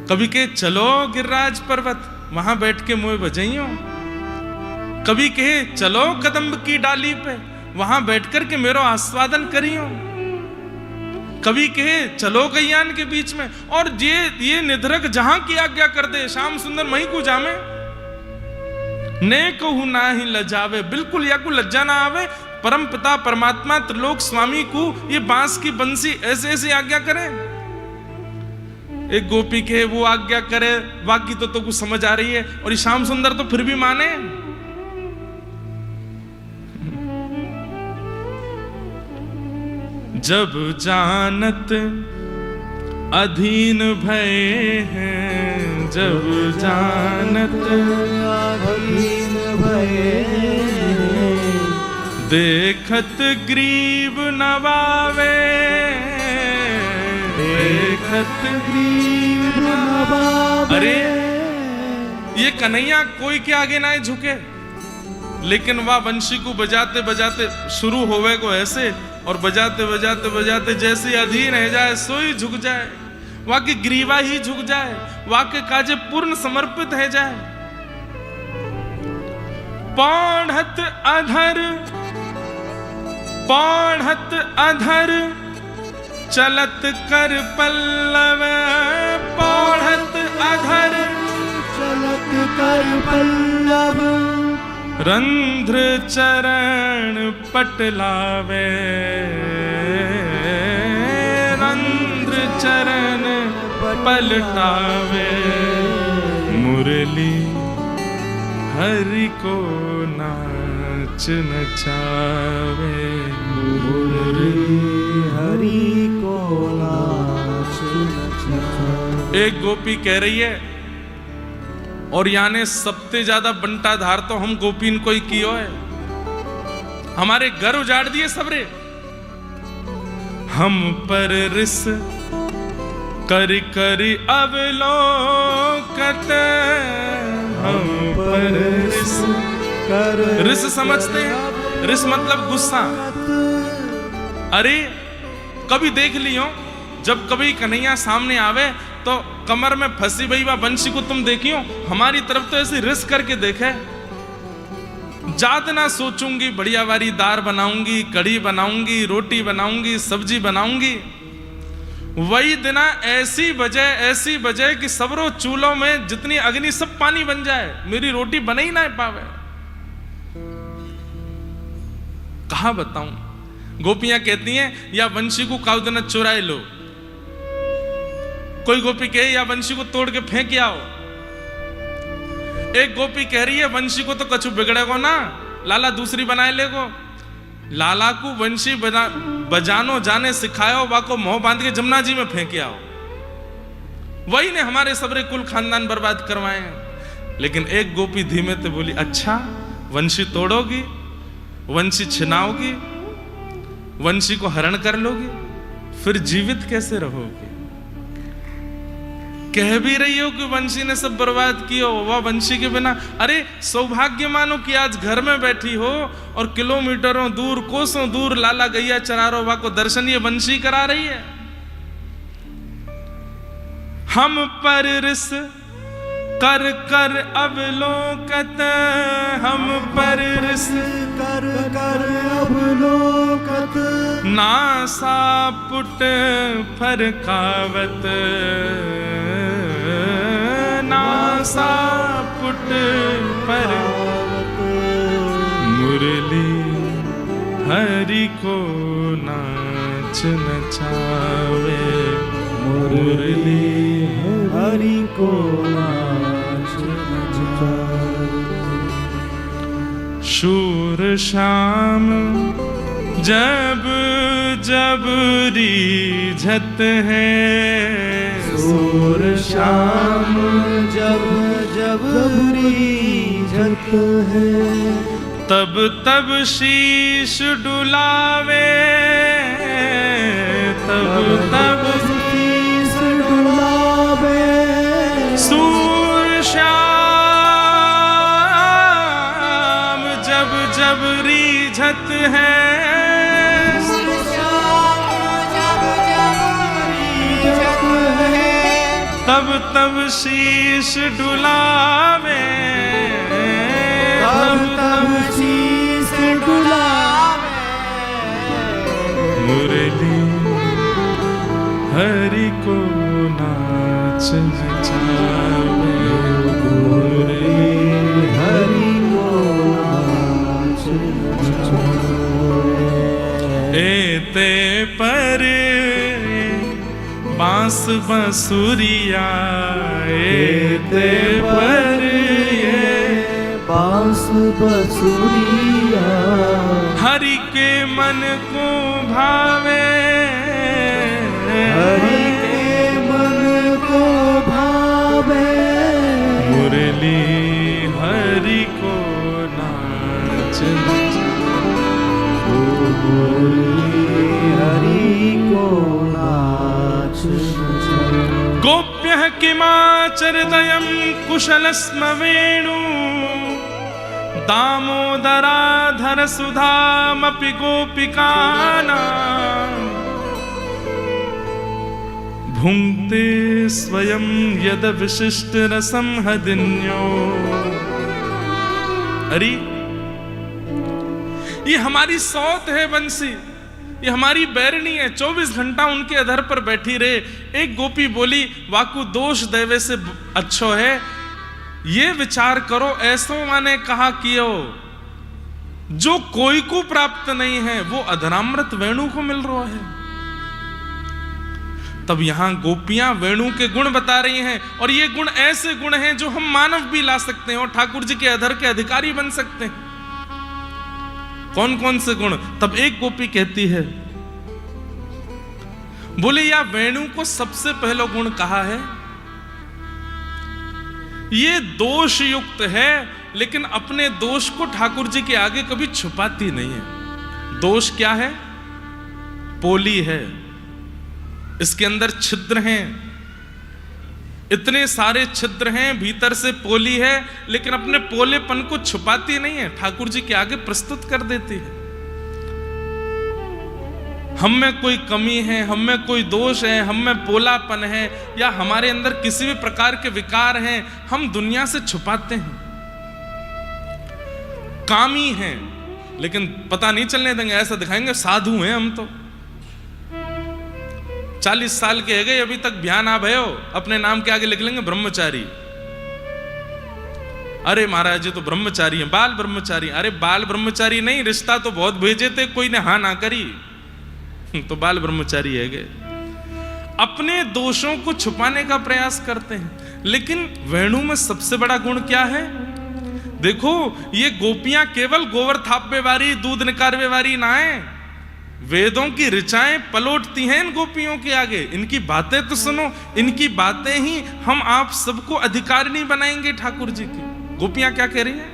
कभी के चलो गिरिराज पर्वत, वहां बैठ के मोए बजइयो। कभी कहे चलो कदम्ब की डाली पे, वहां बैठकर के मेरो आस्वादन करियो। कभी कहे चलो गैयान के बीच में। और ये निधरक जहां की आज्ञा कर दे, श्याम सुंदर मही को जामे। ने कहू ना ही लजावे, बिल्कुल या को लज्जा ना आवे। परम पिता परमात्मा त्रिलोक स्वामी को ये बांस की बंसी ऐसे ऐसे आज्ञा करे। एक गोपी के वो आज्ञा करे, बाकी तो कुछ समझ आ रही है, और ये श्याम सुंदर तो फिर भी माने। जब जानत अधीन भये हैं, जब जानत अधीन भये। देखत ग्रीव नवावे, देखत ग्रीव नवावे। अरे ये कन्हैया कोई के आगे ना झुके, लेकिन वह वंशी को बजाते बजाते शुरू होवे को ऐसे, और बजाते बजाते बजाते जैसे अधीन है जाए सोई झुक जाए, वह की ग्रीवा ही झुक जाए, वह के काजे पूर्ण समर्पित है जाए। पौढ़त अधर पौढ़त अधर चलत कर पल्लव, पौढ़त अधर चलत कर पल्लव। रंध्र चरण पटलावे, रंध्र चरण पलटावे। मुरली हरि को नाच नचावे, मुरली हरि को नाच नचावे। एक गोपी कह रही है, और याने सबसे ज्यादा बंटा धार तो हम गोपीन को ही कियो है। हमारे घर उजाड़ दिए सबरे, हम पर रिस करी करी अवलोकत, हम पर रिस कर। रिस समझते हैं? रिस मतलब गुस्सा। अरे कभी देख लियो, जब कभी कन्हैया सामने आवे तो कमर में फंसी भई वा बंशी को तुम देखियो, हमारी तरफ तो ऐसे रिस करके देखे। ज्यादा ना सोचूंगी, बढ़िया वारी दाल बनाऊंगी, कढ़ी बनाऊंगी, रोटी बनाऊंगी, सब्जी बनाऊंगी। वही दिना ऐसी बजे कि सबरो चूल्हों में जितनी अग्नि सब पानी बन जाए, मेरी रोटी बन ही ना पावे। कहा बताऊं। गोपियां कहती हैं या वंशी को काउदना चुराए लो, कोई गोपी कहे या वंशी को तोड़ के फेंक आओ। एक गोपी कह रही है वंशी को तो कछु बिगड़ेगो ना, लाला दूसरी बनाए लेगो। लाला को वंशी बजानो जाने सिखाओ, वाको मोह बांध के जमुना जी में फेंक आओ। वही ने हमारे सबरे कुल खानदान बर्बाद करवाए हैं। लेकिन एक गोपी धीमे से बोली, अच्छा वंशी तोड़ोगी, वंशी छिनाओगी, वंशी को हरण कर लोगी, फिर जीवित कैसे रहोगे? कह भी रही हो कि वंशी ने सब बर्बाद किया, वह वंशी के बिना। अरे सौभाग्य मानो कि आज घर में बैठी हो और किलोमीटरों दूर, कोसों दूर लाला गैया चरा रो, वह को दर्शन ये वंशी करा रही है। हम पर रिस कर कर अवलोकत, हम पर रिस कर कर अवलोकत, नासा पुट फरकावत, नासा पुट फरकावत, मुरली हरि को नाच नचावे, मुरली हरि को नाच नचावे। शूर शाम जब जब रीझत है, शूर शाम जब जब रीझत है, तब तब शीश डुलावे, तब तब शीश डुलावे। शूर शाम जब जब रीझत है, तब तब शीश डुलावे, तब तब शीश डुलावे, मुरली हरि को नाच नचावे, मुरली हरि को नाच नचावे। एते पर बांस बंसुरिया, एते पर ये बांस बंसुरिया, हरि के मन को भावे, हरि के मन को भावे, मुरली हरि को नाच मुरली हरि को नाच नचावे। गोप्यः किमाचरदयं कुशलस्म वेणु, दामोदराधर सुधामपि गोपिकानां, भुङ्क्ते स्वयं यद विशिष्ट रसं हदिन्यो। अरे ये हमारी सौत है बंसी, ये हमारी बैरनी है, 24 घंटा उनके अधर पर बैठी रहे। एक गोपी बोली, वाकु दोष देवे से अच्छो है, ये विचार करो, ऐसो माने कहा कियो जो कोई को प्राप्त नहीं है, वो अधरामृत वेणु को मिल रहा है। तब यहां गोपियां वेणु के गुण बता रही हैं, और ये गुण ऐसे गुण हैं जो हम मानव भी ला सकते हैं और ठाकुर जी के अधर के अधिकारी बन सकते हैं। कौन कौन से गुण? तब एक गोपी कहती है, बोले या वेणु को सबसे पहला गुण कहा है, ये दोष युक्त है, लेकिन अपने दोष को ठाकुर जी के आगे कभी छुपाती नहीं है। दोष क्या है? पोली है, इसके अंदर छिद्र हैं, इतने सारे छिद्र हैं, भीतर से पोली है, लेकिन अपने पोलेपन को छुपाती नहीं है, ठाकुर जी के आगे प्रस्तुत कर देती है। हम में कोई कमी है, हम में कोई दोष है, हम में पोलापन है, या हमारे अंदर किसी भी प्रकार के विकार हैं, हम दुनिया से छुपाते हैं। कामी हैं, लेकिन पता नहीं चलने देंगे, ऐसा दिखाएंगे साधु हैं हम तो। 40 साल के है गए, अभी तक ध्यान आ भयो, अपने नाम के आगे लिख लेंगे ब्रह्मचारी। अरे महाराज ये तो ब्रह्मचारी हैं, बाल ब्रह्मचारी। अरे बाल ब्रह्मचारी नहीं, रिश्ता तो बहुत भेजे थे, कोई ने हाँ ना करी तो बाल ब्रह्मचारी है गए। अपने दोषों को छुपाने का प्रयास करते हैं। लेकिन वेणु में सबसे बड़ा गुण क्या है? देखो, ये गोपियां केवल गोवर थापे वारी, दूध निकारवे वारी ना है, वेदों की ऋचाएं पलोटती हैं इन गोपियों के आगे। इनकी बातें तो सुनो, इनकी बातें ही हम आप सबको अधिकारिणी बनाएंगे ठाकुर जी की। गोपियां क्या कह रही हैं?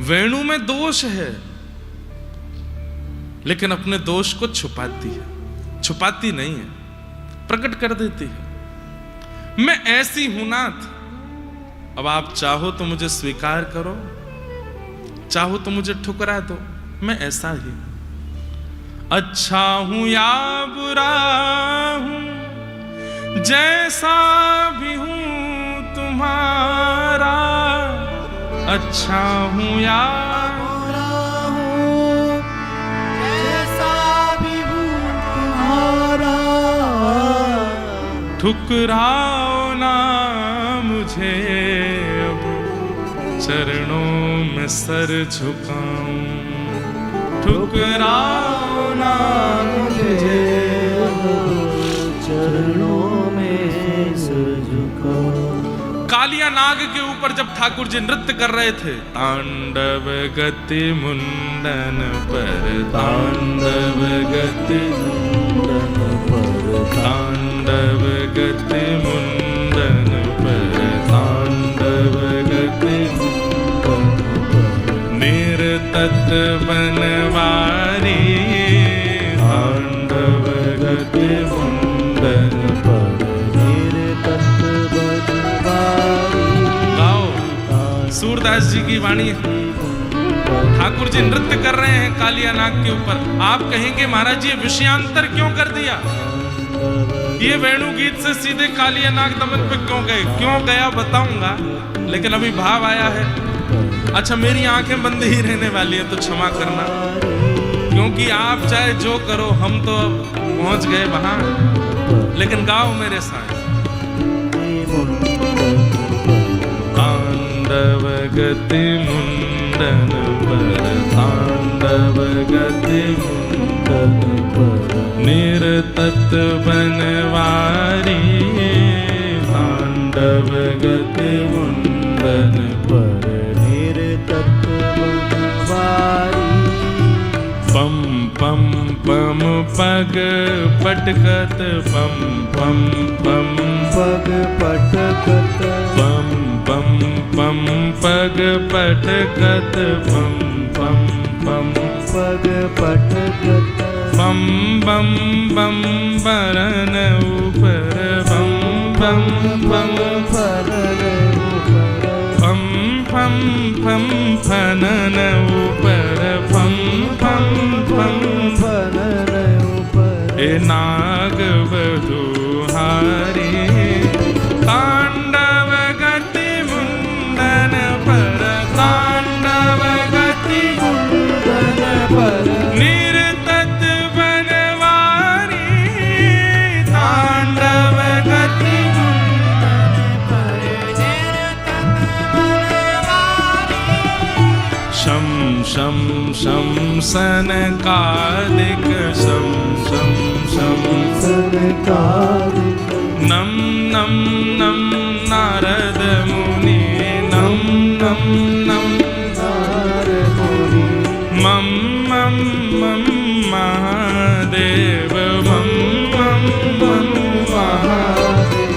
वेणु में दोष है, लेकिन अपने दोष को छुपाती है, छुपाती नहीं है, प्रकट कर देती है। मैं ऐसी हूं नाथ, अब आप चाहो तो मुझे स्वीकार करो, चाहो तो मुझे ठुकरा दो, मैं ऐसा ही अच्छा हूं या बुरा हूं, जैसा भी हूं तुम्हारा, अच्छा हूं या बुरा हूं, जैसा भी हूं तुम्हारा, ठुकराओ ना मुझे, अब चरणों में सर झुकाऊं, ठुकराओ ना मुझे, चरणों में सर झुकाऊं। कालिया नाग के ऊपर जब ठाकुर जी नृत्य कर रहे थे, तांडव गति मुंडन पर, तांडव गति मुंडन पर, तांडव गति मुंडन पर, तांडव गति मुंडन पर, निरतत बनवारी, तांडव गति मुंडन पर, निरतत बनवारी। गाओ, सूरदास जी की वाणी। ठाकुर जी नृत्य कर रहे हैं कालिया नाग के ऊपर। आप कहेंगे महाराज ये विषयांतर क्यों कर दिया? ये वेणु गीत से सीधे कालिया नाग दमन पे क्यों गए? क्यों गया बताऊंगा, लेकिन अभी भाव आया है। अच्छा, मेरी आंखें बंद ही रहने वाली है तो क्षमा करना, क्योंकि आप चाहे जो करो, हम तो पहुंच गए वहां। लेकिन गाओ मेरे साथ, तांडव गति मुंडन पर, तांडव गति मुंडन पर, निरतत बनवारी, तांडव गति मुंडन पर, निरतत बनवारी। पम पम पम पग पटकत, पम पम पम पग पटकत, पम पम पम पग पटकत, पम पम पम पग पटकत, बम बम बम बरन ऊपर, बम बम बम फरन ऊपर, फम फम फम फनन ऊपर, फम फम फम फरन ऊपर। ए नाग वधूहारी, तांडव गति मुंडन पर, तांडव गति मुंडन पर, निरतत बनवारी, तांडव गति मुंडन पर, निरतत बनवारी। शम शम शम सनकादिक, शम शम शम सनकादिक, नम नम नम नारद मुनि, नम नम नम नारद मुनि, मम मम मम महादेव, मम मम मम महादेव,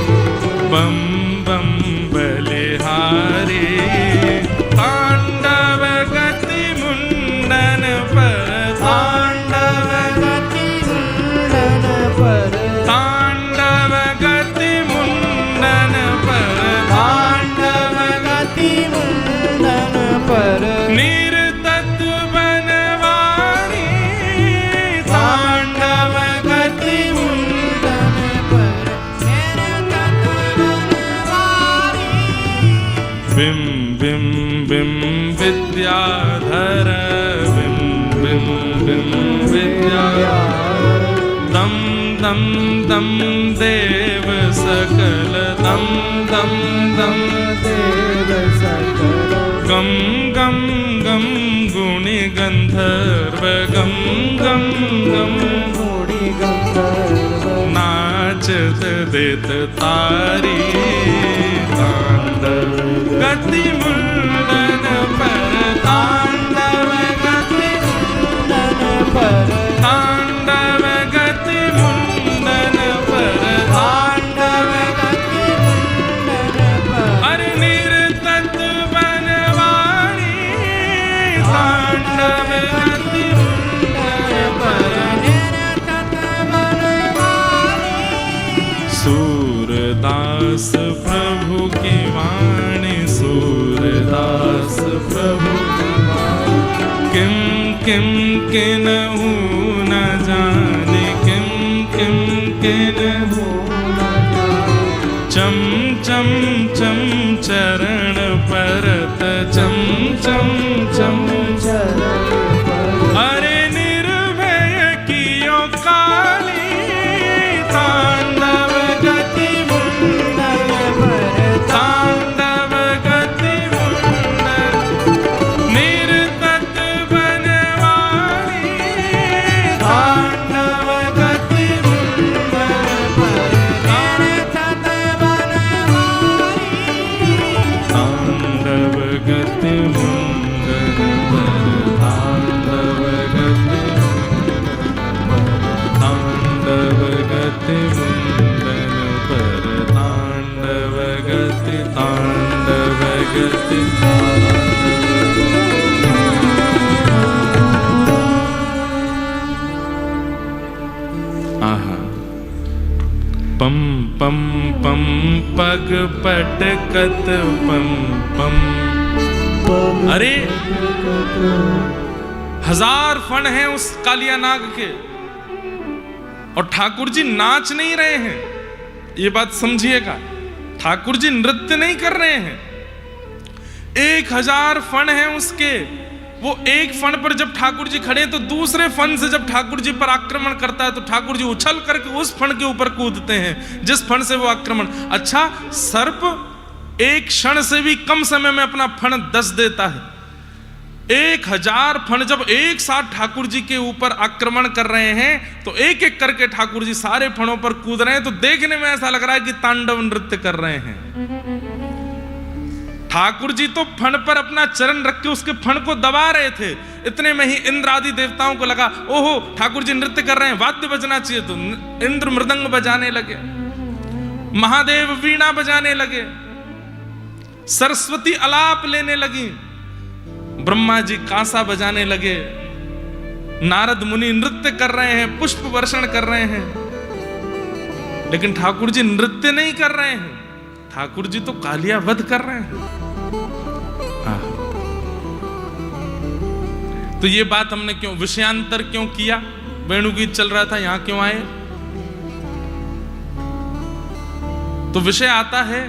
बम बम बलिहारी, तांडव गति मुंडन पर, तांडव गति मुंडन पर, तांडव गति मुंडन पर, तांडव गति मुंडन पर, निरतत बनवारी, तांडव गति मुंडन पर, निरतत बनवारी। बिम बिम बिम विद्याधर, बिम बिम बिम विद्याधर, दम दम दम देव सकल दम दम दम देव सकल गम गम गम गुणी गंधर्व गम गम गम गुणी गंधर्व नाचत देत तारी तांडव गति मुंडन पर तांडव गति मुंडन पर तांडव गति मुंडन पर तांडव गति मुंडन पर अरे निर्तत बनवारी तांडव गति मुंडन पर निरतत बनवारी सूरदास प्रभु की वाणी सूरदास प्रभु की वाणी किम किम किन्हु न जाने किम किम किन्हु चम चम चम चरण परत चम चम चम चरण पर अरे निर्भय कियो काली तांडव गति मुंडन पर तांडव गति मुंडन निर्तत बनवारी तांडव गति मुंडन पर निरतत बनवारी तांडव गति मुंडन पर तांडव गति तांडव गति मुंडन पर तांडव गति आहा पम पम पम पग पटकत पम पम अरे हजार फण हैं उस कालिया नाग के और ठाकुर जी नाच नहीं रहे हैं, ये बात समझिएगा। ठाकुर जी नृत्य नहीं कर रहे हैं। 1000 फण हैं उसके, वो एक फण पर जब ठाकुर जी खड़े तो दूसरे फण से जब ठाकुर जी पर आक्रमण करता है तो ठाकुर जी उछल करके उस फण के ऊपर कूदते हैं जिस फण से वो आक्रमण। अच्छा, सर्प एक क्षण से भी कम समय में अपना फण दस देता है। 1000 फण जब एक साथ ठाकुर जी के ऊपर आक्रमण कर रहे हैं तो एक एक करके ठाकुर जी सारे फणों पर कूद रहे हैं, तो देखने में ऐसा लग रहा है कि तांडव नृत्य कर रहे हैं। ठाकुर जी तो फण पर अपना चरण रख के उसके फण को दबा रहे थे। इतने में ही इंद्र आदि देवताओं को लगा ओहो ठाकुर जी नृत्य कर रहे हैं, वाद्य बजना चाहिए, तो इंद्र मृदंग बजाने लगे, महादेव वीणा बजाने लगे, सरस्वती अलाप लेने लगी, ब्रह्मा जी कांसा बजाने लगे, नारद मुनि नृत्य कर रहे हैं, पुष्प वर्षण कर रहे हैं। लेकिन ठाकुर जी नृत्य नहीं कर रहे हैं, ठाकुर जी तो कालिया वध कर रहे हैं। तो ये बात हमने क्यों विषयांतर क्यों किया, वेणुगीत चल रहा था यहां क्यों आए? तो विषय आता है